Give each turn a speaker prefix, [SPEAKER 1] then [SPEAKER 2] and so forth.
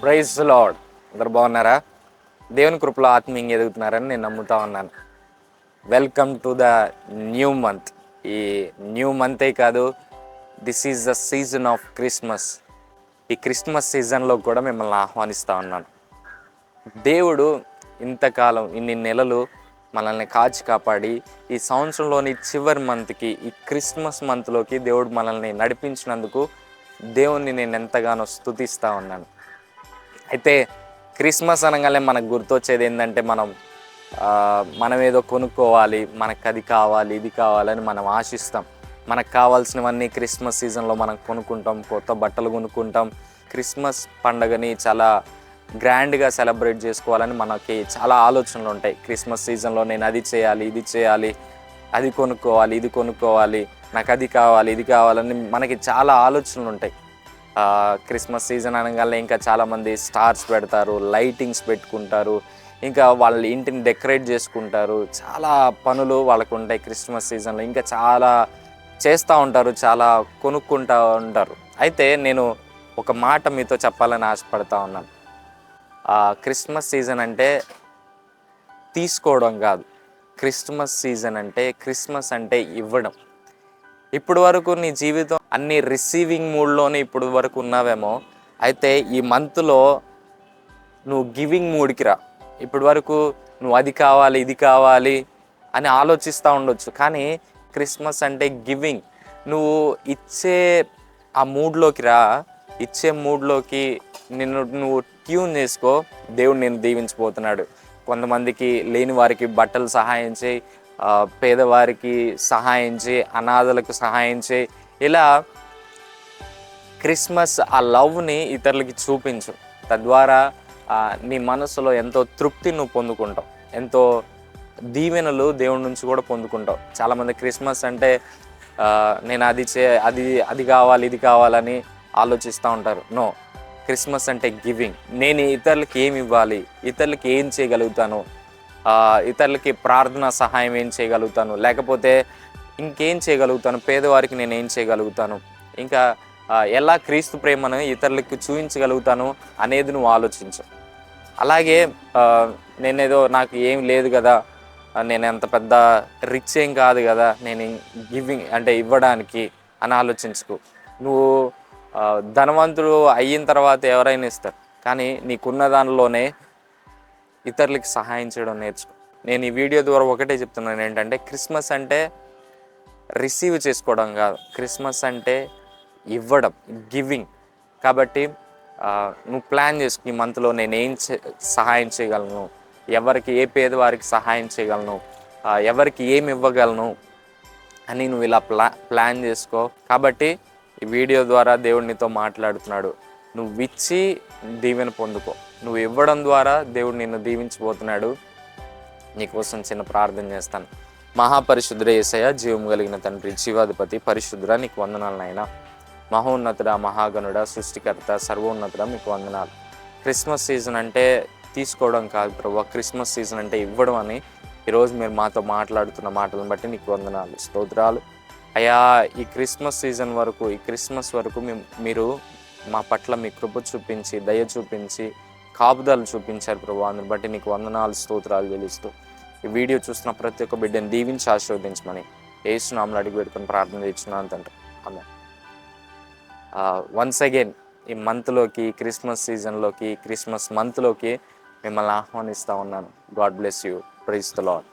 [SPEAKER 1] Praise lord. అందరు బాగున్నారా? దేవుని కృపలో ఆత్మీయంగా ఎదుగుతున్నారని నేను నమ్ముతా ఉన్నాను. Welcome to the new month. ఈ న్యూ మంతే కాదు, this is the season of Christmas. ఈ క్రిస్మస్ సీజన్లో కూడా మిమ్మల్ని ఆహ్వానిస్తూ ఉన్నాను. దేవుడు ఇంతకాలం ఇన్ని నెలలు మనల్ని కాచి కాపాడి ఈ సంవత్సరంలోని చివరి మంత్కి, ఈ క్రిస్మస్ మంత్లోకి దేవుడు మనల్ని నడిపించినందుకు దేవుణ్ణి నేను ఎంతగానో స్తుతిస్తూ ఉన్నాను. అయితే క్రిస్మస్ అనగానే మనకు గుర్తొచ్చేది ఏంటంటే మనం ఏదో కొనుక్కోవాలి, మనకు అది కావాలి, ఇది కావాలని మనం ఆశిస్తాం. మనకు కావాల్సినవన్నీ క్రిస్మస్ సీజన్లో మనం కొనుక్కుంటాం, కొత్త బట్టలు కొనుక్కుంటాం. క్రిస్మస్ పండుగని చాలా గ్రాండ్గా సెలబ్రేట్ చేసుకోవాలని మనకి చాలా ఆలోచనలు ఉంటాయి. క్రిస్మస్ సీజన్లో నేను అది చేయాలి, ఇది చేయాలి, అది కొనుక్కోవాలి, ఇది కొనుక్కోవాలి, నాకు అది కావాలి, ఇది కావాలని మనకి చాలా ఆలోచనలు ఉంటాయి. క్రిస్మస్ సీజన్ అనగానే ఇంకా చాలామంది స్టార్స్ పెడతారు, లైటింగ్స్ పెట్టుకుంటారు, ఇంకా వాళ్ళ ఇంటిని డెకరేట్ చేసుకుంటారు. చాలా పనులు వాళ్ళకు ఉంటాయి క్రిస్మస్ సీజన్లో. ఇంకా చాలా చేస్తూ ఉంటారు, చాలా కొనుక్కుంటూ ఉంటారు. అయితే నేను ఒక మాట మీతో చెప్పాలని ఆశపడతా ఉన్నాను. క్రిస్మస్ సీజన్ అంటే తీసుకోవడం కాదు, క్రిస్మస్ సీజన్ అంటే, క్రిస్మస్ అంటే ఇవ్వడం. ఇప్పుడు వరకు నీ జీవితం అన్ని రిసీవింగ్ మూడ్లోనే ఇప్పుడు వరకు ఉన్నావేమో, అయితే ఈ మంత్లో నువ్వు గివింగ్ మూడ్కి రా. ఇప్పటి వరకు నువ్వు అది కావాలి, ఇది కావాలి అని ఆలోచిస్తూ ఉండొచ్చు, కానీ క్రిస్మస్ అంటే గివింగ్. నువ్వు ఇచ్చే ఆ మూడ్లోకి రా. ఇచ్చే మూడ్లోకి నువ్వు ట్యూన్ చేసుకో. దేవుడు నేను దీవించబోతున్నాడు. కొంతమందికి లేని వారికి బట్టలు సహాయం చేయి, పేదవారికి సహాయం చేయి, అనాథలకు సహాయం చేయి. ఇలా క్రిస్మస్ ఆ లవ్ని ఇతరులకి చూపించు. తద్వారా నీ మనసులో ఎంతో తృప్తి నువ్వు పొందుకుంటావు, ఎంతో దీవెనలు దేవుడి నుంచి కూడా పొందుకుంటావు. చాలామంది క్రిస్మస్ అంటే నేను అది కావాలి, ఇది కావాలని ఆలోచిస్తూ ఉంటారు. నో, క్రిస్మస్ అంటే గివింగ్. నేను ఇతరులకి ఏమి ఇవ్వాలి, ఇతరులకి ఏం చేయగలుగుతాను, ఇతరులకి ప్రార్థన సహాయం ఏం చేయగలుగుతాను, లేకపోతే ఇంకేం చేయగలుగుతాను, పేదవారికి నేను ఏం చేయగలుగుతాను, ఇంకా ఎలా క్రీస్తు ప్రేమను ఇతరులకు చూపించగలుగుతాను అనేది నువ్వు ఆలోచించు. అలాగే నేనేదో నాకు ఏం లేదు కదా, నేను అంత పెద్ద రిచ్ ఏం కాదు కదా, నేను గివింగ్ అంటే ఇవ్వడానికి అని ఆలోచించుకో. నువ్వు ధనవంతుడు అయిన తర్వాత ఎవరైనా ఇస్తారు, కానీ నీకున్న దానిలోనే ఇతరులకి సహాయం చేయడం నేర్చుకో. నేను ఈ వీడియో ద్వారా ఒకటే చెప్తున్నాను ఏంటంటే, క్రిస్మస్ అంటే రిసీవ్ చేసుకోవడం కాదు, క్రిస్మస్ అంటే ఇవ్వడం, గివింగ్. కాబట్టి నువ్వు ప్లాన్ చేసుకు, ఈ మంత్లో నేను ఏం సహాయం చేయగలను, ఎవరికి, ఏ పేదవారికి సహాయం చేయగలను, ఎవరికి ఏమి ఇవ్వగలను అని నువ్వు ఇలా ప్లాన్ చేసుకో. కాబట్టి ఈ వీడియో ద్వారా దేవుడు నీతో మాట్లాడుతున్నాడు. నువ్వు ఇచ్చి దీవెన పొందుకో. నువ్వు ఇవ్వడం ద్వారా దేవుడు నిన్ను దీవించబోతున్నాడు. నీకోసం చిన్న ప్రార్థన చేస్తాను. మహాపరిశుద్ధుడ యేసయ్య, జీవం కలిగిన తండ్రి, జీవాధిపతి, పరిశుద్ధుడ, నీకు వందనాలు నాయనా. మహోన్నతుడ, మహాగణుడ, సృష్టికర్త, సర్వోన్నతుడ, మీకు వందనాలు. క్రిస్మస్ సీజన్ అంటే తీసుకోవడం కాదు ప్రభువా, క్రిస్మస్ సీజన్ అంటే ఇవ్వడం అని ఈరోజు మీరు మాతో మాట్లాడుతున్న మాటలను బట్టి నీకు వందనాలు, స్తోత్రాలు అయ్యా. ఈ క్రిస్మస్ సీజన్ వరకు, ఈ క్రిస్మస్ వరకు మీరు మా పట్ల మీ కృప చూపించి, దయ చూపించి, కాపుదలు చూపించారు ప్రభువా. అందుని బట్టి నీకు వందనాలు, స్తోత్రాలు చెల్లిస్తూ ఈ వీడియో చూస్తున్న ప్రతి ఒక్క బిడ్డని దీవించి ఆశీర్వదించమని యేసు నామములో అడిగి పెట్టుకుని ప్రార్థన చేస్తున్నాను తండ్రి, ఆమేన్. వన్స్ అగైన్ ఈ మంత్లోకి, క్రిస్మస్ సీజన్లోకి, క్రిస్మస్ మంత్లోకి మిమ్మల్ని ఆహ్వానిస్తూ ఉన్నాను. God bless you. Praise the lord.